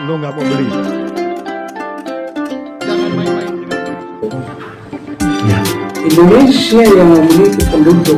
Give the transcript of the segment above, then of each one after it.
Lo nggak mau beli. Jangan main-main dengan Ya, Indonesia yang memiliki penduduk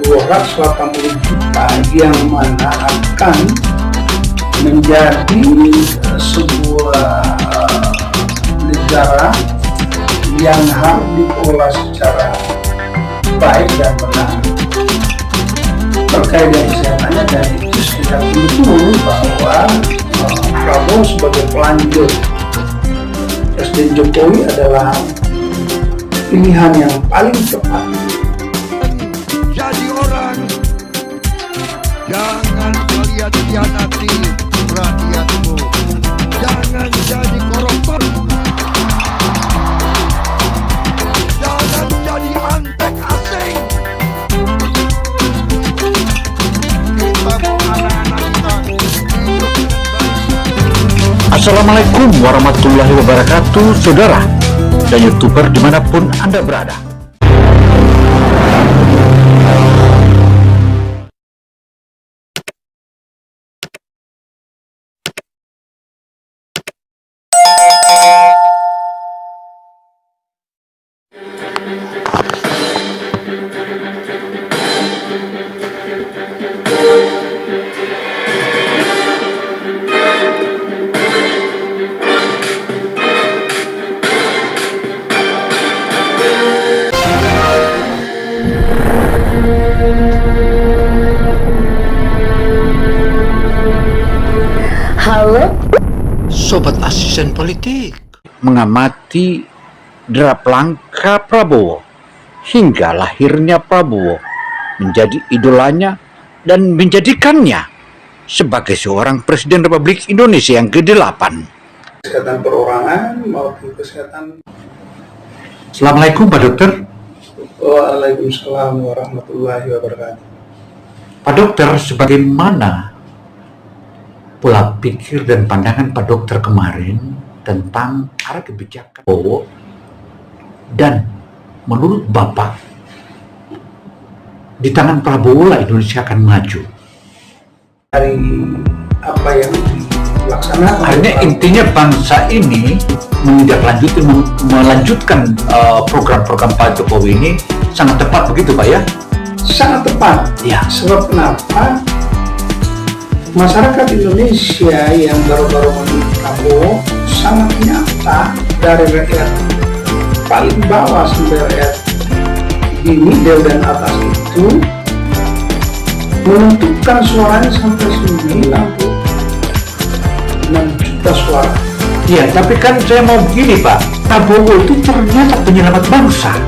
280 juta yang mana akan menjadi sebuah negara yang harus dikelola secara baik dan benar. Terkait dengan kesehatannya, dan itu sudah betul bahwa Prabowo sebagai pelanjut Presiden Jokowi adalah pilihan yang paling tepat. jadi orang. Jangan kalian hianati rakyatmu. Jangan jadi koruptor. Jangan jadi antek asing. Kita mau anak-anak kita hidup baik. Assalamualaikum warahmatullahi wabarakatuh, saudara dan YouTuber dimanapun Anda berada. Halo, Sobat Asisten Politik mengamati derap langkah Prabowo hingga lahirnya Prabowo menjadi idolanya dan menjadikannya sebagai seorang Presiden Republik Indonesia yang ke-8. Kesehatan perorangan maupun kesehatan. Assalamualaikum Pak Dokter. Waalaikumsalam warahmatullahi wabarakatuh. Pak Dokter, sebagaimana pola pikir dan pandangan Pak Dokter kemarin tentang arah kebijakan Prabowo, dan menurut Bapak di tangan Prabowo lah Indonesia akan maju. Dari apa yang dilaksanakan, Akhirnya intinya bangsa ini melanjutkan program-program Pak Jokowi ini sangat tepat, begitu Pak ya? sangat tepat. Ya. Sebab kenapa? Masyarakat Indonesia yang baru-baru memilih Prabowo sangat nyata, dari rakyat paling bawah sampai rakyat di middle dan atas itu menentukan suaranya sampai 96 juta suara. Iya, tapi kan saya mau begini Pak, Prabowo itu ternyata penyelamat bangsa.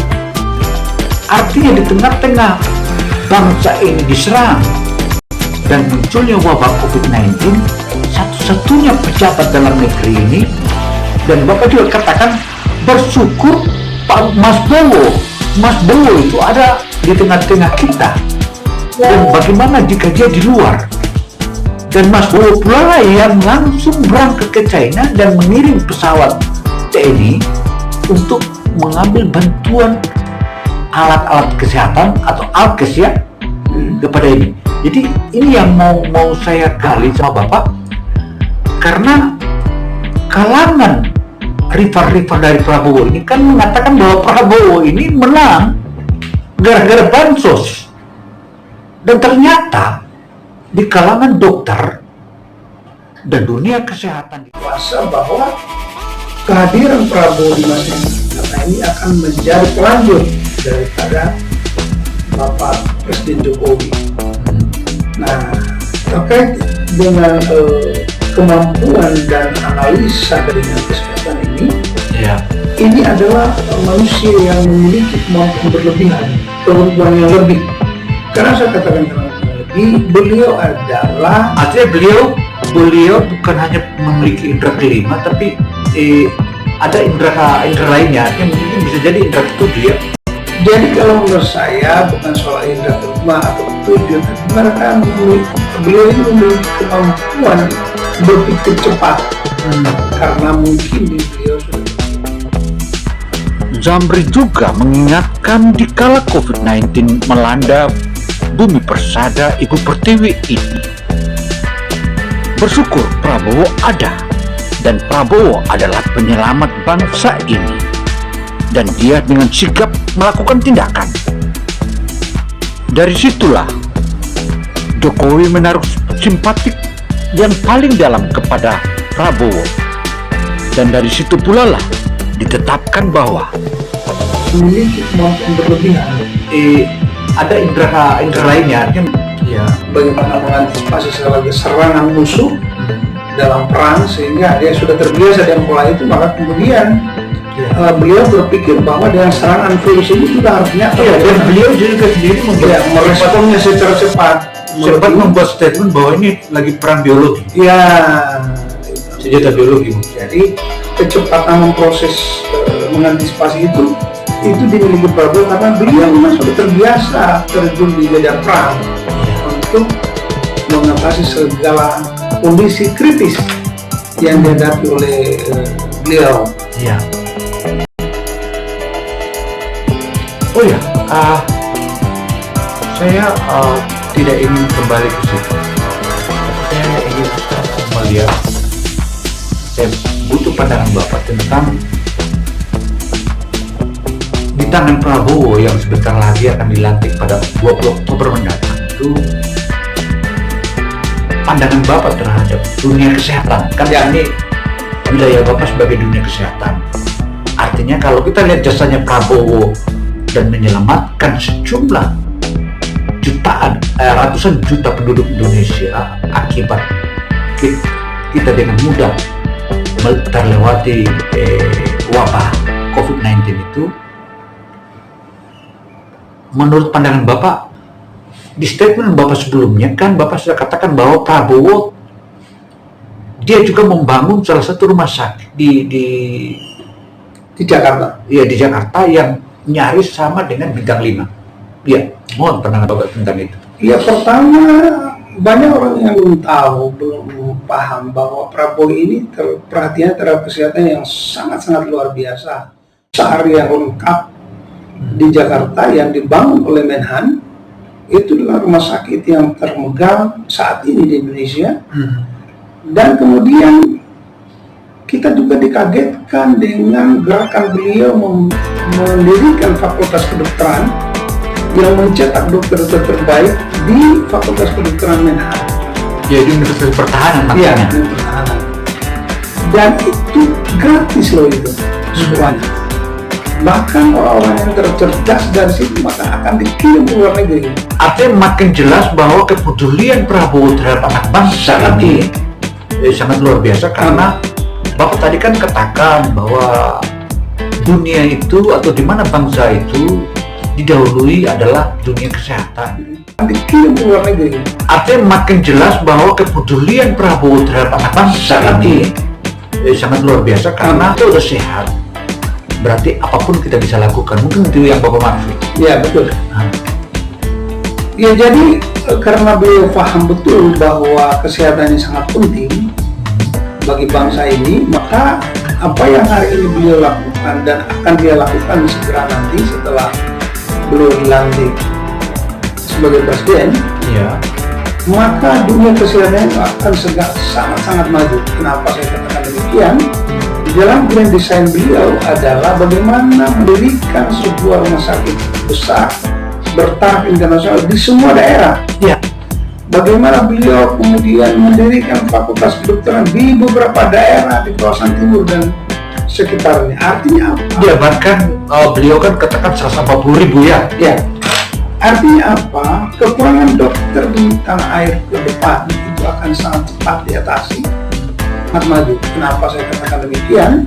Artinya di tengah-tengah bangsa ini diserang dan munculnya wabah COVID-19, satu-satunya pejabat dalam negeri ini, dan Bapak juga katakan bersyukur Pak Mas Bowo itu ada di tengah-tengah kita. Dan bagaimana jika dia di luar? Dan Mas Bowo pula lah yang langsung berangkat ke China dan mengirim pesawat TNI untuk mengambil bantuan alat-alat kesehatan atau alkes ya kepada ini. Jadi ini yang mau saya gali sama Bapak, karena kalangan rival-rival dari Prabowo ini kan mengatakan bahwa Prabowo ini menang gara-gara bansos, dan ternyata di kalangan dokter dan dunia kesehatan Kuasa bahwa kehadiran Prabowo di masa ini akan menjadi pelanjut daripada Bapak Presiden Jokowi. Nah, terkait dengan kemampuan dan analisa dari kesehatan ini, ya. ini adalah manusia yang memiliki kemampuan berlebihan, kemampuan yang lebih. Karena saya katakan kemampuan lebih, beliau adalah Artinya beliau bukan hanya memiliki indera kelima, tapi ada indera lainnya yang mungkin bisa jadi indera ketujuh ya. Jadi kalau menurut saya bukan soal indera kelima atau ketujuh, karena beliau ini memiliki kemampuan berpikir cepat, karena mungkin beliau sudah. Zamri juga mengingatkan di kala COVID-19 melanda bumi persada Ibu Pertiwi ini, bersyukur Prabowo ada Dan Prabowo adalah penyelamat bangsa ini. Dan dia dengan sigap melakukan tindakan. Dari situlah Jokowi menaruh simpatik yang paling dalam kepada Prabowo. Dan dari situ pula lah ditetapkan bahwa memiliki kemampuan berlebihan. ada indera lainnya, Ya, bagaimana mengantisipasi segala serangan musuh dalam perang sehingga dia sudah terbiasa dengan pola itu, maka kemudian beliau berpikir bahwa dengan serangan virus ini juga harusnya dan beliau juga sendiri meresponnya secara cepat membuat statement bahwa ini lagi perang biologi, senjata biologi. Jadi kecepatan memproses mengantisipasi itu dimiliki Prabowo karena beliau memang sudah terbiasa terjun di medan perang untuk mengatasi segala kondisi kritis yang dihadapi oleh beliau. Iya. Oh ya, saya tidak ingin kembali ke situ. Saya ingin melihat, saya butuh pandangan Bapak tentang di tangan Prabowo yang sebentar lagi akan dilantik pada 20 Oktober mendatang itu, pandangan Bapak terhadap dunia kesehatan. Kan ini wilayah Bapak sebagai dunia kesehatan. Artinya kalau kita lihat jasanya Prabowo dan menyelamatkan sejumlah ratusan juta penduduk Indonesia akibat kita dengan mudah terlewati wabah COVID-19 itu, menurut pandangan Bapak, di statement Bapak sebelumnya kan Bapak sudah katakan bahwa Prabowo dia juga membangun salah satu rumah sakit di Jakarta. Ya, di Jakarta yang nyaris sama dengan bintang 5. Ya, mohon pandangan Bapak tentang itu. Ya, pertama banyak orang yang belum tahu, belum paham bahwa Prabowo ini perhatian terhadap kesehatan yang sangat-sangat luar biasa. Seharian lengkap di Jakarta yang dibangun oleh Menhan, itu adalah rumah sakit yang termegah saat ini di Indonesia. Dan kemudian kita juga dikagetkan dengan gerakan beliau mendirikan fakultas kedokteran yang mencetak dokter terbaik di fakultas kedokteran Menhan. Jadi Universitas Pertahanan makanya. Pertahanan. Dan itu gratis loh itu semuanya. Bahkan orang-orang yang tercerdas dari situ maka akan dikirim ke luar negeri. Artinya makin jelas bahwa kepedulian Prabowo terhadap anak bangsa ini sangat luar biasa, karena Bapak tadi kan katakan bahwa dunia itu atau di mana bangsa itu didahului adalah dunia kesehatan. Dikirim ke luar negeri. Artinya makin jelas bahwa kepedulian Prabowo terhadap anak bangsa ini sangat luar biasa, karena itu udah sehat. Berarti apapun kita bisa lakukan. Mungkin itu yang Bapak maksud. Ya, betul. Ya, jadi karena beliau paham betul bahwa kesehatan ini sangat penting bagi bangsa ini, maka apa yang hari ini beliau lakukan dan akan dia lakukan segera nanti setelah beliau dilantik sebagai presiden, maka dunia kesehatan akan sangat-sangat maju. Kenapa saya katakan demikian? Di dalam grand design beliau adalah bagaimana mendirikan sebuah rumah sakit besar bertaraf internasional di semua daerah. Ya. Bagaimana beliau kemudian mendirikan fakultas kedokteran di beberapa daerah di kawasan timur dan sekitarnya. Artinya apa? Ya, bahkan beliau kan katakan 140.000 ya. Ya. Artinya apa? Kekurangan dokter di tanah air ke depan itu akan sangat cepat diatasi. Maju. Kenapa saya katakan demikian?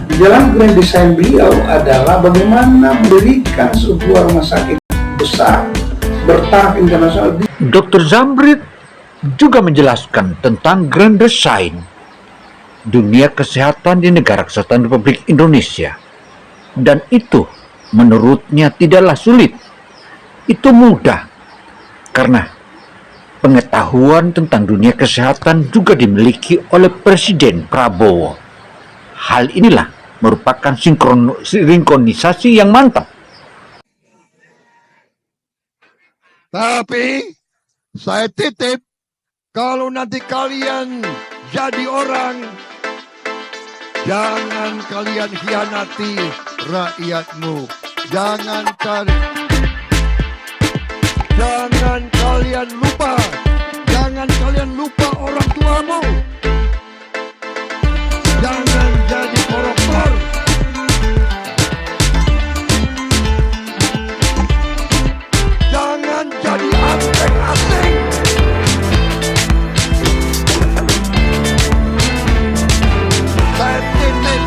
Di dalam grand design beliau adalah bagaimana mendirikan sebuah rumah sakit besar bertaraf internasional. Dr. Zambrit juga menjelaskan tentang grand design dunia kesehatan di negara kesehatan Republik Indonesia, dan itu menurutnya tidaklah sulit, itu mudah karena pengetahuan tentang dunia kesehatan juga dimiliki oleh Presiden Prabowo. Hal inilah merupakan sinkronisasi yang mantap. Tapi saya titip, kalau nanti kalian jadi orang Jangan kalian hianati rakyatmu. Jangan kalian lupa. Jangan kalian lupa orang tuamu. Jangan jadi koruptor. Jangan jadi antek asing. Saya titip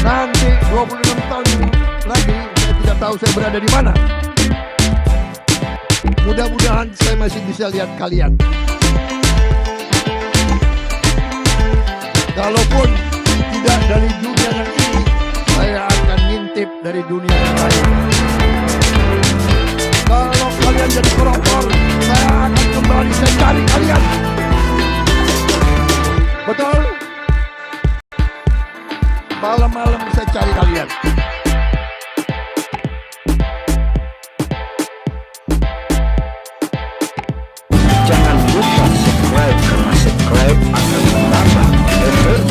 nanti 26 tahun lagi saya tidak tahu saya berada di mana. Mudah-mudahan saya masih bisa lihat kalian. Kalaupun tidak dari dunia yang ini, saya akan ngintip dari dunia yang lain. Kalau kalian jadi koruptor, saya akan kembali saya cari kalian. Betul? Malam-malam saya cari kalian. Jangan lupa subscribe karena subscribe akan menambah energi.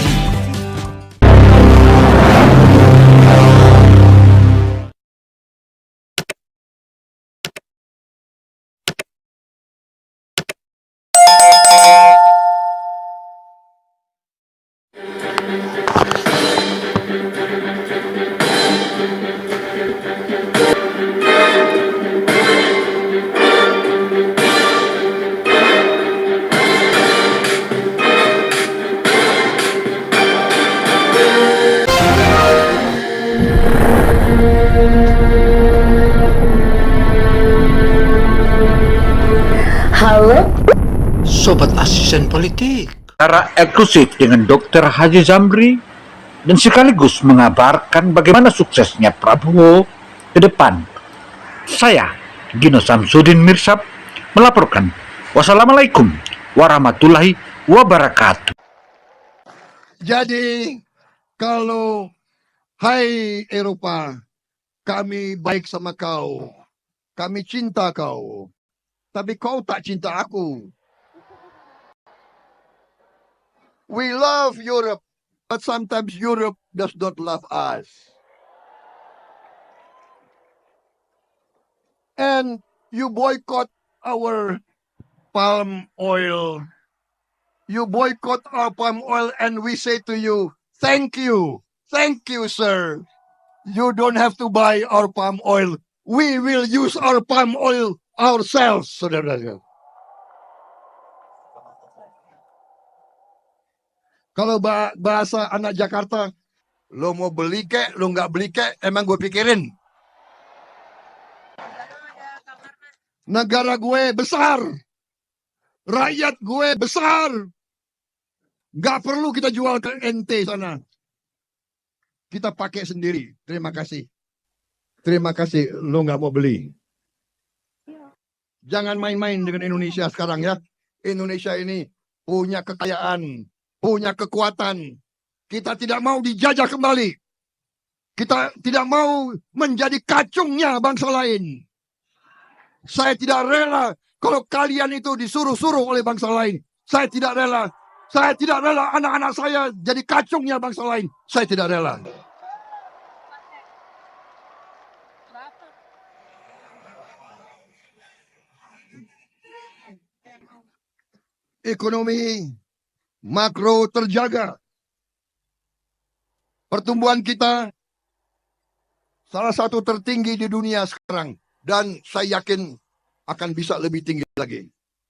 Halo? Sobat Asisten Politik secara eksklusif dengan Dr. Haji Zamri dan sekaligus mengabarkan bagaimana suksesnya Prabowo ke depan. Saya Gino Samsudin Mirsab melaporkan. Wassalamualaikum warahmatullahi wabarakatuh. Jadi, kalau hai Eropa, kami baik sama kau, kami cinta kau, tapi kau tak cinta aku. We love Europe, but sometimes Europe does not love us. And you boycott our palm oil. You boycott our palm oil and we say to you, thank you, sir. You don't have to buy our palm oil. We will use our palm oil ourselves, saudara-saudara. Kalau bahasa anak Jakarta, lo mau beli kek, lo nggak beli kek, emang gue pikirin. Negara gue besar, rakyat gue besar, nggak perlu kita jual ke NT sana. Kita pakai sendiri. Terima kasih. Terima kasih, lo nggak mau beli. Jangan main-main dengan Indonesia sekarang ya. Indonesia ini punya kekayaan, punya kekuatan. Kita tidak mau dijajah kembali. Kita tidak mau menjadi kacungnya bangsa lain. Saya tidak rela kalau kalian itu disuruh-suruh oleh bangsa lain. Saya tidak rela. Saya tidak rela anak-anak saya jadi kacungnya bangsa lain. Saya tidak rela. Ekonomi makro terjaga. Pertumbuhan kita salah satu tertinggi di dunia sekarang. Dan saya yakin akan bisa lebih tinggi lagi.